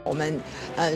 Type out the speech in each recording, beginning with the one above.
我们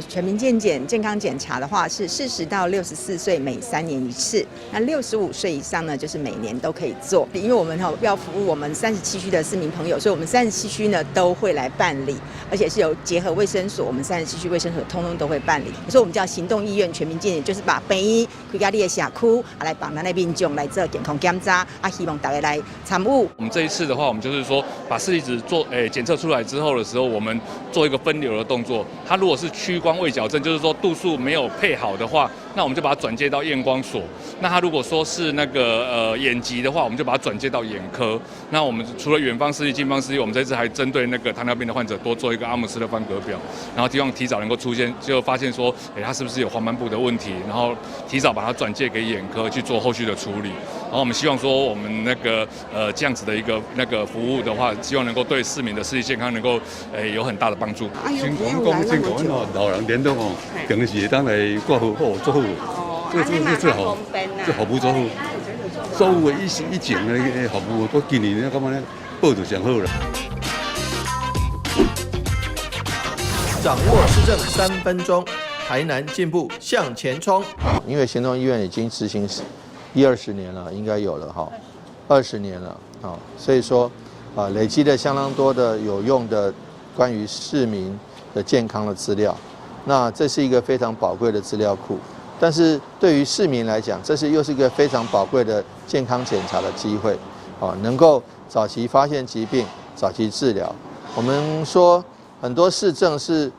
全民健康检查的话是40到64岁每3年一次，那65岁以上呢就是每年都可以做。因为我们要服务我们37区的市民朋友，所以我们37区呢都会来办理，而且是有结合卫生所，我们37区卫生所通通都会办理。所以我们叫行动医院全民健检，就是把病院开到你的社区，来帮咱的民众来做健康检查，希望大家来参与。我们这一次的话，我们就是说把视力值做检测出来之后的时候，我们做一个分流的动作。它如果是屈光未矫正，就是说度数没有配好的话，那我们就把它转接到验光所。那它如果说是那个眼疾的话，我们就把它转接到眼科。那我们除了远方视力、近方视力，我们这次还针对那个糖尿病的患者多做一个阿姆斯特范格表，然后希望提早能够出现，就发现说，他是不是有黄斑部的问题，然后提早把它转介给眼科去做后续的处理。然后我们希望说，我们那个这样子的一个那个服务的话，希望能够对市民的视力健康能够有很大的帮助。先讲哦，老人联动哦，平时当来挂号做好，这是最好，这服务做好。所有的以前的服务，我今年感觉呢，报就上好了。掌握施政3分钟，台南进步向前冲。因为行动医院已经执行20年了，应该有了哈，20年了啊，所以说累积了相当多的有用的关于市民的健康的资料，那这是一个非常宝贵的资料库。但是对于市民来讲，又是一个非常宝贵的健康检查的机会，能够早期发现疾病，早期治疗。我们说很多市政是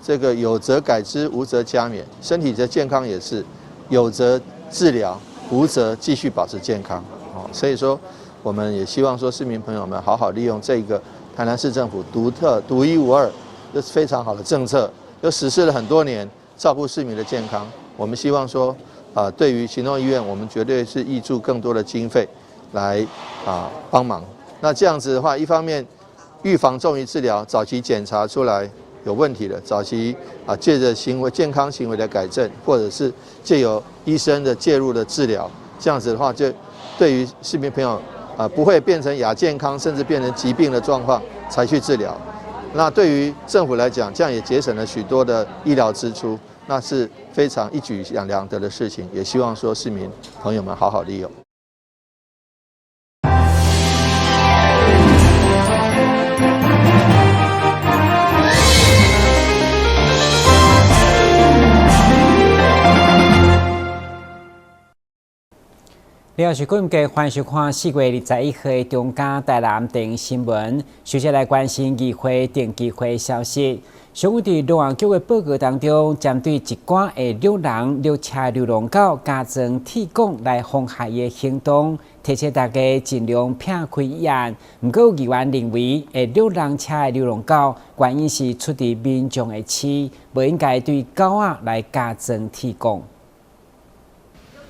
这个有则改之，无则加勉，身体的健康也是有则治疗，无则继续保持健康。所以说，我们也希望说市民朋友们好好利用这个台南市政府独一无二、这是非常好的政策，又实施了很多年，照顾市民的健康。我们希望说，对于行动医院，我们绝对是挹注更多的经费来帮忙。那这样子的话，一方面预防重于治疗，早期检查出来有问题了，早期借着健康行为的改正，或者是借由医生的介入的治疗，这样子的话，就对于市民朋友不会变成亚健康，甚至变成疾病的状况才去治疗。那对于政府来讲，这样也节省了许多的医疗支出，那是非常一举两得的事情。也希望说市民朋友们好好利用。你好，是观众，欢迎收看4月21号的中嘉台南电新闻。首先来关心议会定期会消息。上午伫劳安局的报告当中，针对一寡的遛人、遛车、流浪狗加装铁管来妨害的行动，提醒大家尽量摒开眼。不过，议员认为，遛人车的流浪狗原因是出自民众的饲，不应该对狗仔来加装铁管。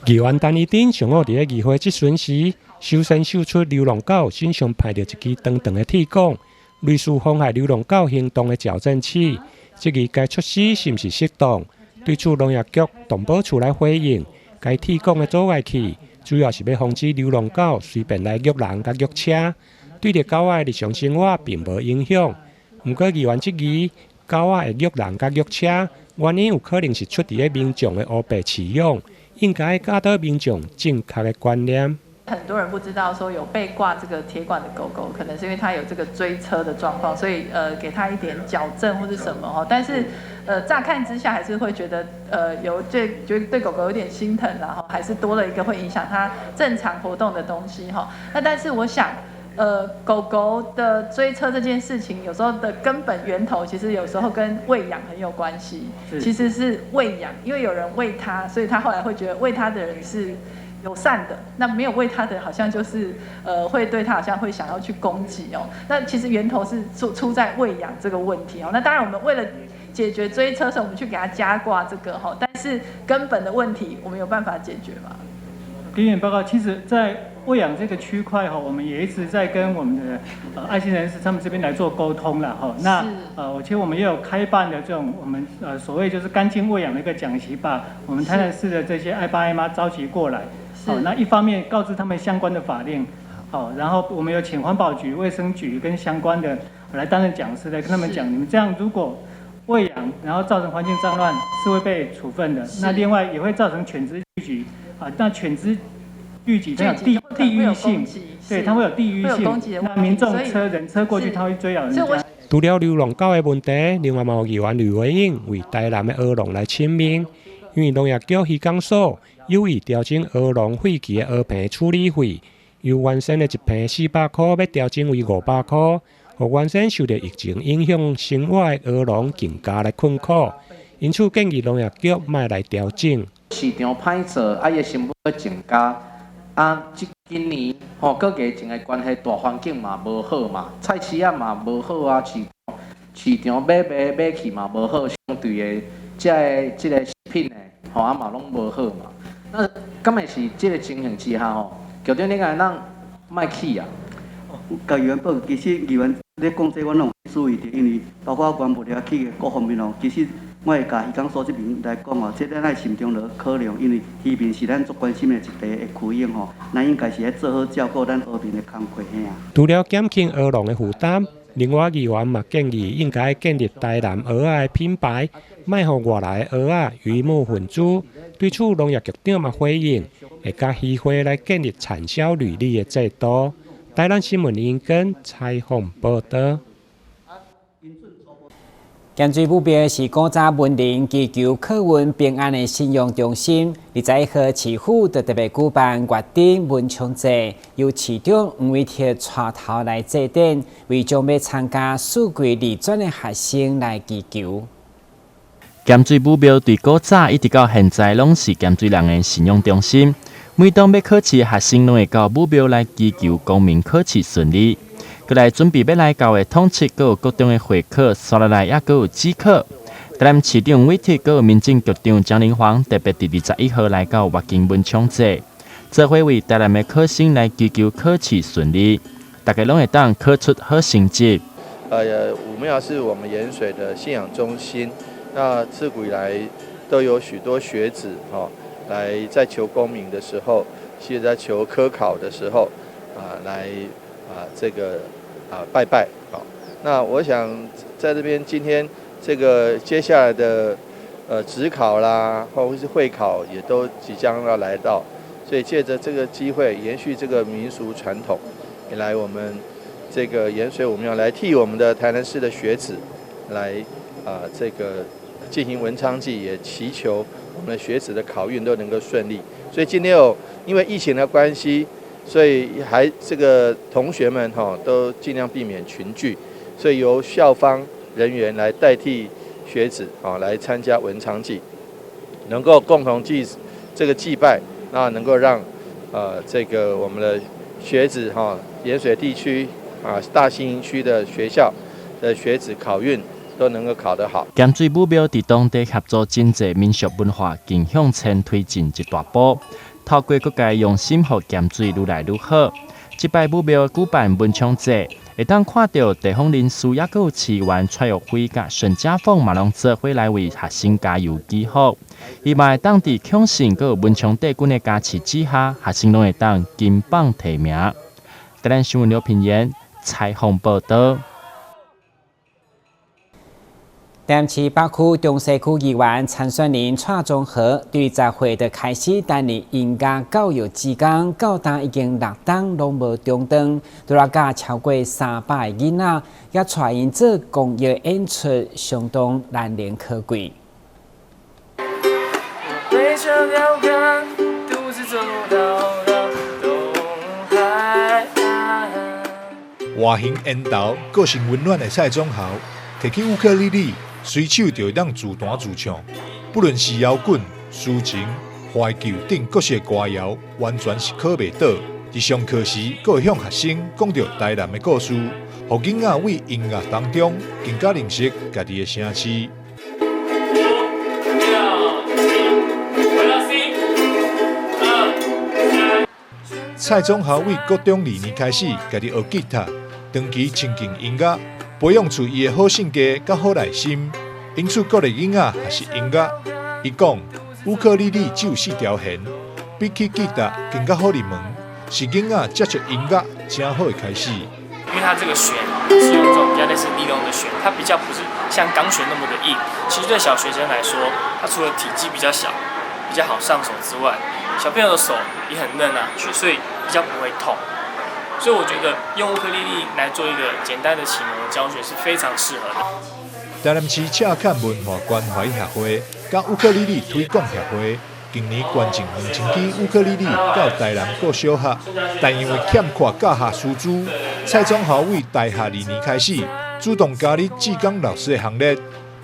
议员陈怡珍上午伫个议会质询时，首先秀出流浪狗身上派着一支长长的铁管，类似妨害流浪狗行动的矫正器。这个该措施是不是适当？对此，农业局动保处来回应，该铁管的阻碍器主要是要防止流浪狗随便来虐人甲虐车，对着狗仔的日常生活并无影响。不过，议员质疑狗仔会虐人甲虐车，原因有可能是出自民众的乌白饲养。应该教导民众正确的观念。很多人不知道说有被挂这个铁管的狗狗，可能是因为它有这个追车的状况，所以给它一点矫正或是什么哈。但是乍看之下还是会觉得觉得对狗狗有点心疼，然后还是多了一个会影响它正常活动的东西哈。那但是我想。狗狗的追车这件事情，有时候的根本源头，其实有时候跟喂养很有关系。其实是喂养，因为有人喂它，所以他后来会觉得喂它的人是友善的，那没有喂它的人好像就是会对它好像会想要去攻击哦。那其实源头是出在喂养这个问题哦。那当然我们为了解决追车，所以我们去给它加挂这个哈，但是根本的问题我们有办法解决吗？给你报告，其实，在喂养这个区块哈，我们也一直在跟我们的爱心人士他们这边来做沟通了哈。那其实我们也有开办的这种我们所谓就是干净喂养的一个讲习，把我们台南市的这些爱爸爱妈召集过来。好，那一方面告知他们相关的法令，好，然后我们有请环保局、卫生局跟相关的来担任讲师来跟他们讲，你们这样如果喂养，然后造成环境脏乱是会被处分的。那另外也会造成犬只聚集啊，那犬只聚集它有地域性，对，它会有地域性。那民众人车过去，它会追咬人家。除了流浪狗的问题，另外嘛有议员吕伟英为台南的鹅笼来请命，因为农业局渔港所有意调整鹅笼废弃的鹅坪处理费，由原先的一坪400块要调整为500块，和原先受到疫情影响生活的鹅笼更加来困苦，因此建议农业局卖来调整。市场歹做，伊个成本增加，今年搁疫情的关系，大环境嘛无好嘛，菜市仔嘛无好啊，市场买去嘛无好，相对的这个食品呢，嘛拢无好嘛。那敢会是这个情形之下局长你讲咱卖去啊？甲议员报，其实议员咧讲这，我拢注意着，因为包括原物料去的各方面其实。我会甲渔港所这边来讲这咱爱心中就考量，因为渔民是咱足关心的一块的区域咱应该是要做好照顾咱河边的工课除了减轻鹅笼的负担，另外议员嘛建议应该建立台南蚵仔的品牌，卖互外来的蚵仔鱼目混珠。对此，农业局长嘛回应，会甲渔会来建立产销履历的制度。台南新闻林根采访报道。咸水目标是古早文林祈求客运平安的信用中心。21号市府就特别举办月底文创节，由市长吴伟铁带头来制定，为将要参加四季二专的学生来祈求。咸水目标对古早一直到现在拢是咸水人的信用中心。每当要考试的学生，拢会到目标来祈求公民考试顺利。过来准备要来到的统测，阁有各种的会考，刷落来也阁有指考。台南市长韦铁，阁有民政局长江玲煌特别伫21号来到月经文创节，做伙为台南的考生来祈求考试顺利，大家拢会当考出好成绩。武庙是我们盐水的信仰中心，那自古以来都有许多学子来在求功名的时候，其实在求科考的时候来拜拜那我想在这边今天这个接下来的指考啦，或者是会考也都即将要来到，所以借着这个机会延续这个民俗传统，也来我们这个盐水武庙来替我们的台南市的学子来这个进行文昌祭，也祈求我们的学子的考运都能够顺利。所以今天因为疫情的关系，所以这个同学们都尽量避免群聚，所以由校方人员来代替学子来参加文昌祭，能够共同这个祭拜，那能够让这个我们的学子盐水地区大新营区的学校的学子考运都能够考得好。咸水武庙伫当地合作真济民俗文化，更向前推进一大步。透过各界用心，互咸水愈来愈好。这摆武庙举办文创节，会当看到地方人士也有市员蔡玉辉甲孙家凤嘛拢做伙来为学生加油祈福。伊嘛会当伫强盛佮文创帝君的加持之下，学生拢会当金榜题名。台南新闻刘品言采访报道。台南市北区中西区议员参选人蔡宗和对集会就开始担任音乐教育志工，到今已经6档拢无中断，都来教超过300个囡仔，也带因做公益演出，相当难能可贵。外形缘投、个性温暖的蔡宗豪，提起乌克丽丽。随手就会当自弹自唱，不论是摇滚、抒情、怀旧等各式歌谣，完全是考袂倒。伫上课时，阁会向学生讲着台南的故事，互囡仔为音乐当中更加认识家己的城市。蔡宗豪为国中2年开始，家己学吉他，长期亲近音乐。培养出伊的好性格甲好耐心，因此鼓励囡仔也是音乐。伊讲，乌克丽丽只有4条弦，比起吉他更加好入门，是囡仔接触音乐真好的开始。因为他这个弦是用这种比较类似尼龙的弦，它比较不是像钢弦那么的硬。其实对小学生来说，它除了体积比较小，比较好上手之外，小朋友的手也很嫩啊，所以比较不会痛。所以我觉得用乌克丽丽来做一个简单的启蒙教学是非常适合的。台南市赤坎文化关怀协会甲乌克丽丽推广协会今年捐赠2000支乌克丽丽到台南各小学，但因为欠缺教学师资，蔡总豪为大学2年开始主动加入志工老师的行列，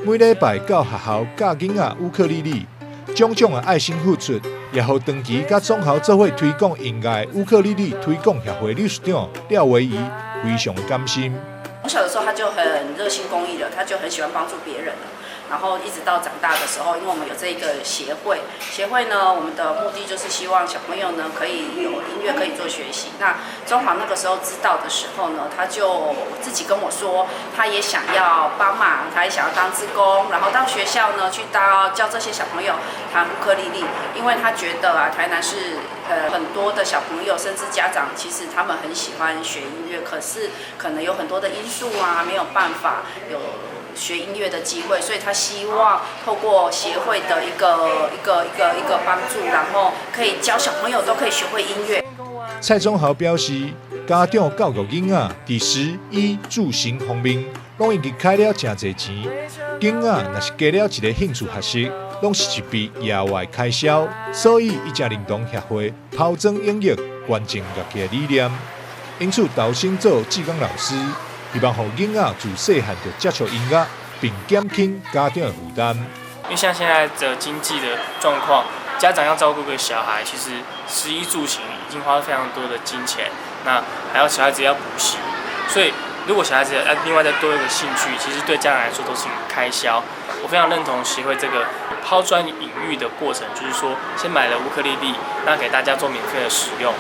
每礼拜到学校教囡仔乌克丽丽，种种的爱心付出，也互长期甲总豪做伙推广音乐乌克丽丽推广协会理事长廖维仪非常的甘心。从小的时候他就很热心公益的，他就很喜欢帮助别人的。然后一直到长大的时候，因为我们有这个协会呢，我们的目的就是希望小朋友呢可以有音乐可以做学习。那中华那个时候知道的时候呢，他就自己跟我说，他也想要帮忙，他也想要当志工，然后到学校呢去教这些小朋友弹乌克丽丽，因为他觉得啊，台南是很多的小朋友甚至家长其实他们很喜欢学音乐，可是可能有很多的因素啊，没有办法有学音乐的机会，所以他希望透过协会的一个帮助，然后可以教小朋友都可以学会音乐。蔡总豪表示，家长教育囡仔伫食衣住行方面，拢已经开了真侪钱。囡仔若是加了一个兴趣学习，拢是一笔额外开销，所以伊才认同协会抛砖引玉，关键乐器的理念。因此投身做志工老师。希望让囡仔自细汉就接触音乐，并减轻家长的负担。因为像现在的经济的状况，家长要照顾个小孩，其实食衣住行已经花了非常多的金钱，那还有小孩子要补习，所以如果小孩子要另外再多一个兴趣，其实对家长来说都是一个开销。我非常认同协会这个抛砖引玉的过程，就是说先买了乌克丽丽，那给大家做免费的使用，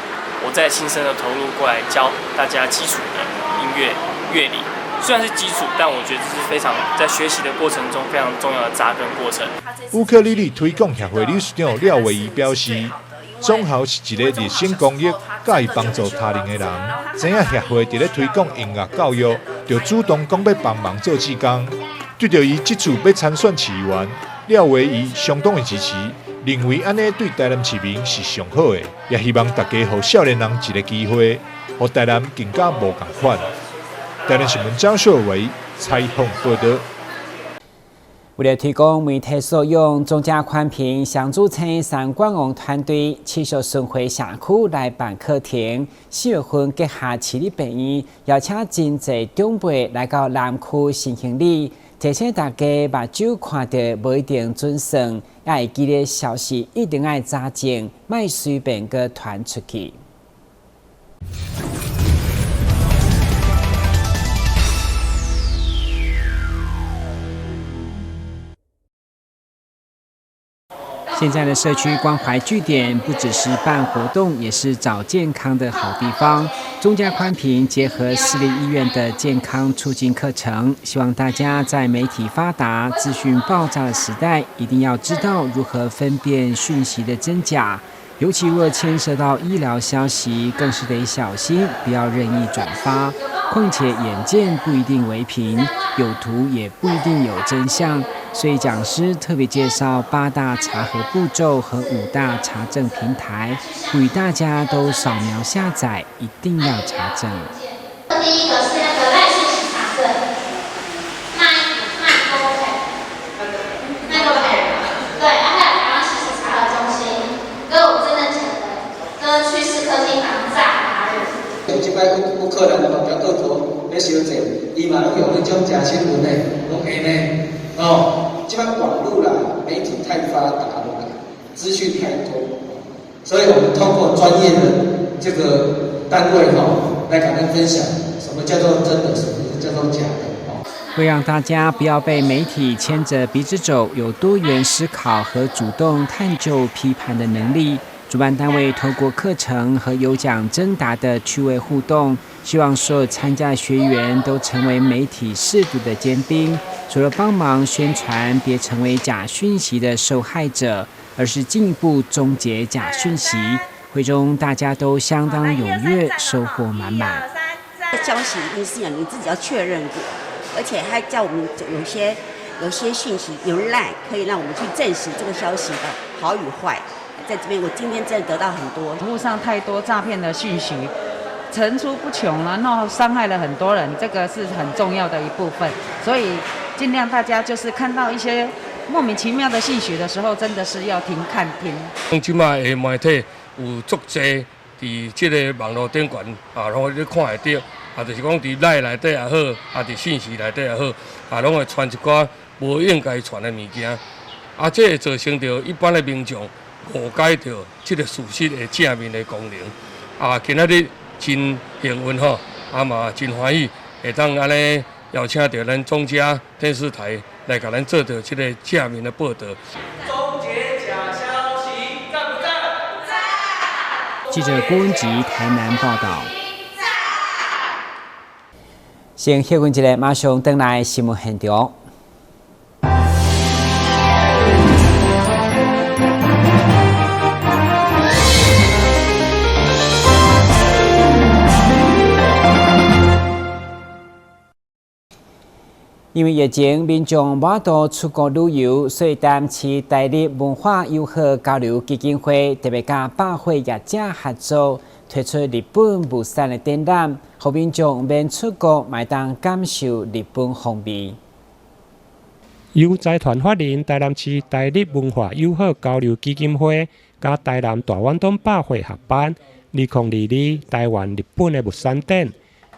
我再亲身的投入过来教大家基础的音乐。乐理虽然是基础，但我觉得这是非常在学习的过程中非常重要的扎根过程。乌克丽丽推广协会理事长廖维仪表示，总豪是一个热心公益、乐意帮助他人的人。知影协会伫咧推广音乐教育，就主动讲要帮忙做志工。对着伊这次要参选市议员，廖维仪相当的支持，认为安尼对台南市民是上好的，也希望大家给少年人一个机会，让台南更加无同款。台南新闻张秀伟采访报道。为了提供媒体所用，中嘉宽屏想组成3观光团队，持续巡回社区来办课程。4月份结合市立病院，邀请真侪长辈来到南区新行礼，提醒大家目睭看到无一定准算，也会记得消息一定要查证，莫随便个传出去。现在的社区关怀据点不只是办活动，也是找健康的好地方。中嘉宽屏结合私立医院的健康促进课程，希望大家在媒体发达、资讯爆炸的时代，一定要知道如何分辨讯息的真假。尤其若牵涉到医疗消息，更是得小心，不要任意转发。况且眼见不一定为凭，有图也不一定有真相。所以讲师特别介绍8大查核步骤和5大查证平台，呼吁大家都扫描下载，一定要查证。第一个是那个赖讯息查证，麦沟培，对，还有台湾事实查核中心，跟我们真的讲的，跟趋势科技防诈达人。即摆有可能嘛，表倒头要修正，伊嘛拢用迄种假新闻的，拢下呢，哦。即摆网络啦，媒体太发达了，资讯太多，所以我们透过专业的这个单位来跟大家分享，什么叫做真的，什么叫做假的。为让大家不要被媒体牵着鼻子走，有多元思考和主动探究批判的能力。主办单位透过课程和有奖征答的趣味互动，希望所有参加的学员都成为媒体识读的尖兵，除了帮忙宣传，别成为假讯息的受害者，而是进一步终结假讯息。会中大家都相当踊跃，收获满满。消息一定是你自己要确认过，而且还叫我们有些讯息有 LINE 可以让我们去证实这个消息的好与坏。在这边，我今天真的得到很多。网络上太多诈骗的讯息，层出不穷啊，然后伤害了很多人，这个是很重要的一部分。所以尽量大家就是看到一些莫名其妙的讯息的时候，真的是要停看听。即卖的媒体有足侪伫即个网络顶悬拢你看会到，就是讲伫LINE内底也好，伫信息内底也好，拢会传一寡无应该传的物件，这会造成着一般的民众误解着即个事实的正面的功能。今仔日真幸运吼，嘛真欢喜，会当安尼邀请到咱中嘉电视台来甲咱做着即个正面的报道。终结假消息，赞不赞？赞！记者郭文吉台南报道。先休息一下，马上回来新闻现场。因为疫情，民众无法度出国旅游，所以台南市台日文化友好交流基金会特别甲百货业者合作，推出日本物产的展览，让民众免出国，嘛当感受日本风味。由财团法人台南市台日文化友好交流基金会甲台南大湾东百货合办2022台湾日本的物产展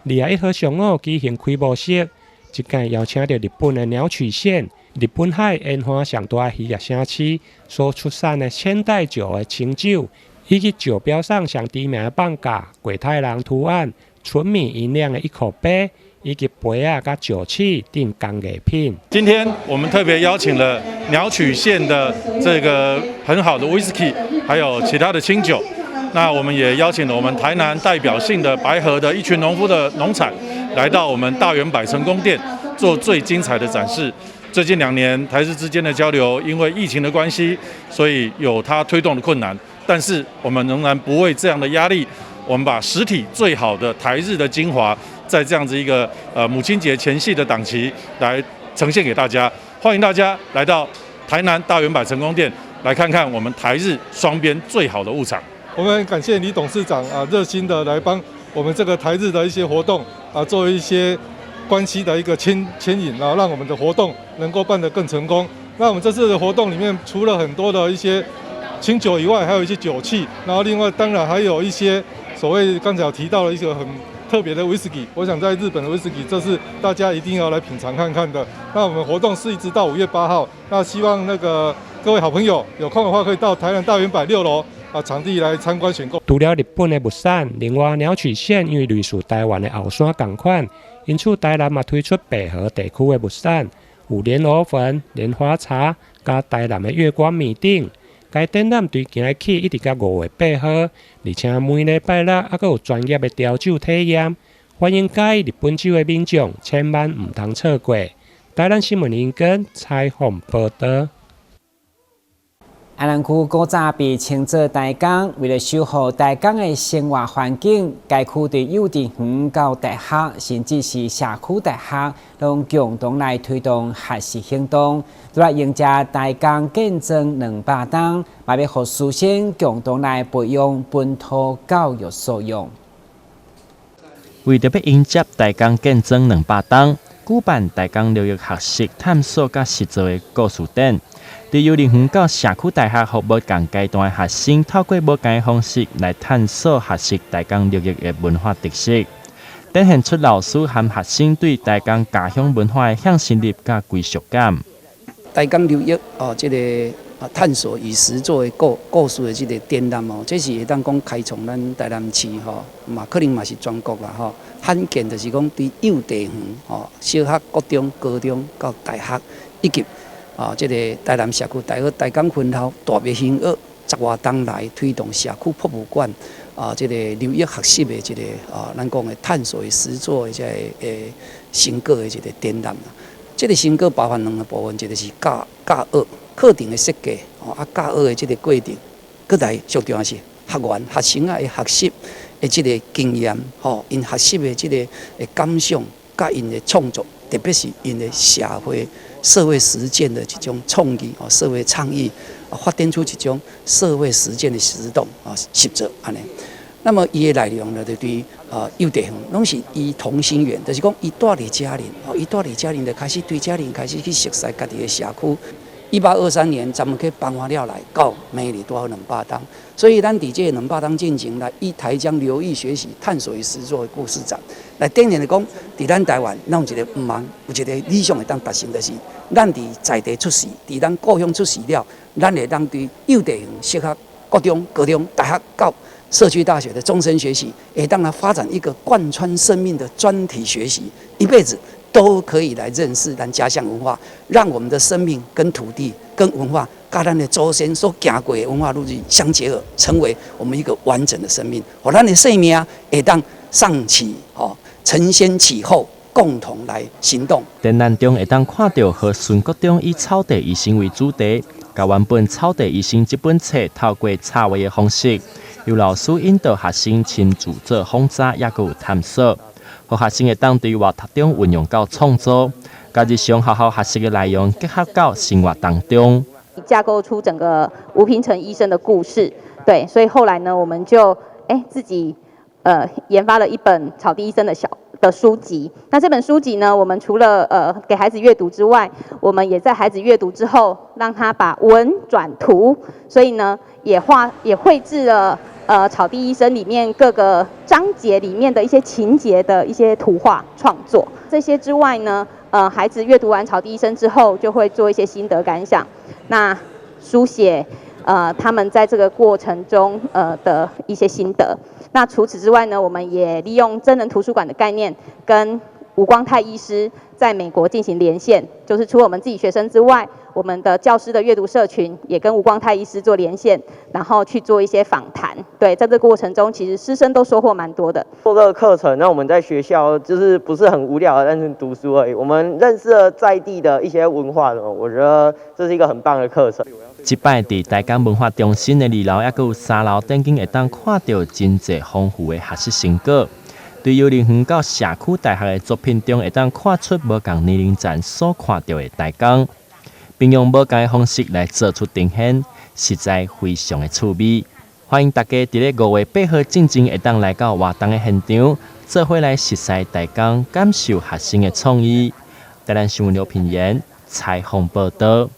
，21号上午举行开幕式。即届邀请到日本的鸟取县、日本海烟花上大渔业城市所出产的千代酒的清酒，以及酒标上上知名的放假、鬼太郎图案、纯米银亮的一口杯，以及杯啊、甲酒器等工艺品。今天我们特别邀请了鸟取县的这个很好的威士忌，还有其他的清酒。那我们也邀请了我们台南代表性的白河的一群农夫的农产，来到我们大圆百成宫店做最精彩的展示。最近2年台日之间的交流，因为疫情的关系，所以有它推动的困难，但是我们仍然不畏这样的压力，我们把实体最好的台日的精华，在这样子一个母亲节前夕的档期来呈现给大家。欢迎大家来到台南大圆百成宫店，来看看我们台日双边最好的物产。我们感谢李董事长热心的来帮我们这个台日的一些活动做一些关系的一个牵引，然后让我们的活动能够办得更成功。那我们这次的活动里面，除了很多的一些清酒以外，还有一些酒器，然后另外当然还有一些所谓刚才有提到的一个很特别的威士忌。我想在日本的威士忌，这是大家一定要来品尝看看的。那我们活动是一直到5月8号，那希望各位好朋友有空的话，可以到台南大圆百6楼。场地来参观选购。除了日本的物产，另外鸟取县因为类似台湾的后山同款，因此台南嘛推出北河地区的物产，有莲藕粉、莲花茶，加台南的月光米顶。该展览对今日起一直到5月8号，而且每礼拜六还有专业的调酒体验，欢迎介意日本酒的民众千万唔通错过。台南新闻引根采访报道。安南区古早被称作台港，为了守护台港的生活环境，该区对幼稚园到大学，甚至是社区大学，拢共同来推动学习行动，来迎接台港建增200档，嘛要互师生共同来培养本土教育素养。为着要迎接台港建增200档，举办台港疗愈学习探索甲实作的故事展。在幼儿园到社区大学服务同阶段的学生，透过不同的方式来探索学习台港疗愈的文化特色，展现出老师和学生对台港家乡文化的向心力甲归属感。台港疗愈这个探索与实作的故事的这个展览这是会当讲开创咱台南市嘛可能嘛是全国啦罕见，就是讲对幼稚园小学、国中、高中到大学以及这个台南社区大学台港分校大别行学10多档来推动社区博物馆这个疗愈学习的这个咱讲的探索的实作的这个成果的这个展览。这个成果包含2个部分，一个是教学课程的设计教学的这个过程，搁来最重要是学员学生的学习的这个经验，因学习的这个感想，甲因的创作，特别是因的社会实践的这种创意社会倡议发展出一种社会实践的实动实作安尼。那么伊的内容呢，就对幼地方拢是以同心圆，就是讲伊住伫嘉陵，伊住伫嘉陵就开始对嘉陵开始去熟悉家己的社区。1823年，咱们去搬完了来到美里多200档，所以咱伫这200档进行来以台江流域学习、探索与实作的故事展，来定定的讲，伫咱台湾，咱有一个毋茫有一个理想会当达成，就是咱伫在地出世，伫咱故乡出世了，咱会当对幼地方适合国中、高中、大学到社区大学的终身学习，也当来发展一个贯穿生命的专题学习，一辈子都可以来认识咱家乡文化，让我们的生命跟土地、跟文化，跟咱的祖先所行过的文化路径相结合，成为我们一个完整的生命。让咱的生命会当上起承先启后，共同来行动。展览中会当看到和孙国忠以草地医生为主题，甲原本《草地医生》这本册透过插画的方式，由老师引导学生亲自做仿扎，也有探索，和学生会当对活读中运用到创作，甲日常好好学习的内容结合到生活当中，架构出整个吴平成医生的故事。对，所以后来呢，我们就自己研发了一本草地医生的书籍。那这本书籍呢，我们除了给孩子阅读之外，我们也在孩子阅读之后，让他把文转图，所以呢，也绘制了草地医生里面各个章节里面的一些情节的一些图画创作。这些之外呢，孩子阅读完草地医生之后，就会做一些心得感想，那书写他们在这个过程中的一些心得。那除此之外呢，我们也利用真人图书馆的概念，跟吴光泰医师在美国进行连线，就是除了我们自己学生之外，我们的教师的阅读社群也跟吴光泰医师做连线，然后去做一些访谈。对，在这个过程中，其实师生都收获蛮多的。做这个课程，那我们在学校就是不是很无聊的，但是读书而已。我们认识了在地的一些文化的，我觉得这是一个很棒的课程。这摆伫台江文化中心的2楼，也有3楼等间会当看到真侪丰富的学习成果。对幼儿园到社区大学的作品中，会当看出无同年龄层所看到的台江，并用无同的方式来做出呈现，实在非常的趣味。欢迎大家伫咧5月8号进前会当来到活动的现场，做伙来熟悉台江，感受学生的创意。台南新闻刘品言采访报道。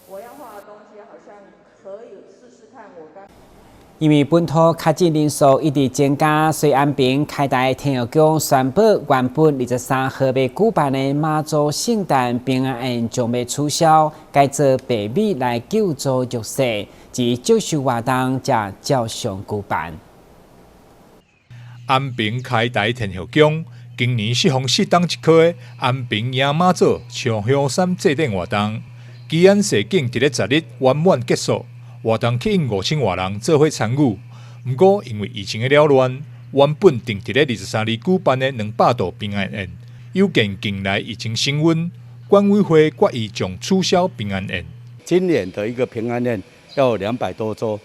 因为本土确诊人数一直增加，所以安平开大体育局宣布，原本23号要举办的妈祖圣诞平安宴将要取消，改做北美来救助弱势，及接受活动才照常举办。安平开大体育局今年适逢适当一科的安平迎妈祖上香山祭典活动，基安示景伫咧10日圆满结束。活动吸引5000多人做伙参与，不过因为疫情的扰乱，原本定伫咧23日举办的200度平安宴，有见近来疫情升温，管委会决议将取消平安宴。今年的一个平安宴要有200多桌，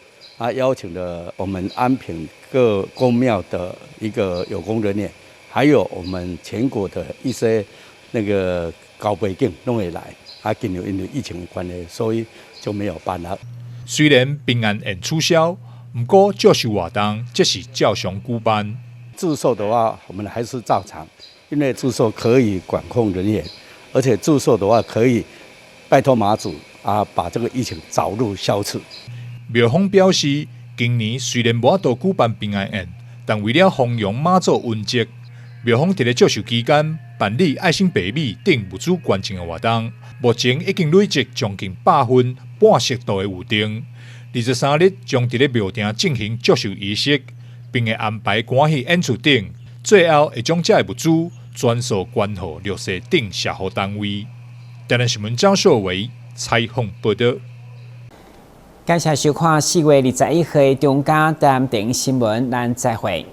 邀请了我们安平各公庙的一个有功人员，还有我们全国的一些那个高背景都会来，今年因为疫情的关系，所以就没有办了。虽然平安宴取消，不过接受活动则是照常举办。祝寿的话，我们还是照常，因为祝寿可以管控人员，而且祝寿的话可以拜托妈祖把这个疫情早日消除。庙方表示，今年虽然无法度举办平安宴，但为了弘扬妈祖恩泽，庙方伫咧接受期间办理爱心百米等物资捐赠的活动，目前已经累积将近100份半熟度的预定。23日将伫咧庙埕进行祝寿仪式，并会安排歌戏演出等，最后会将这物资全数捐予弱势等社福单位。台南新闻张硕维采访报道。感谢收看4月21号的中嘉台南电视新闻，咱再会。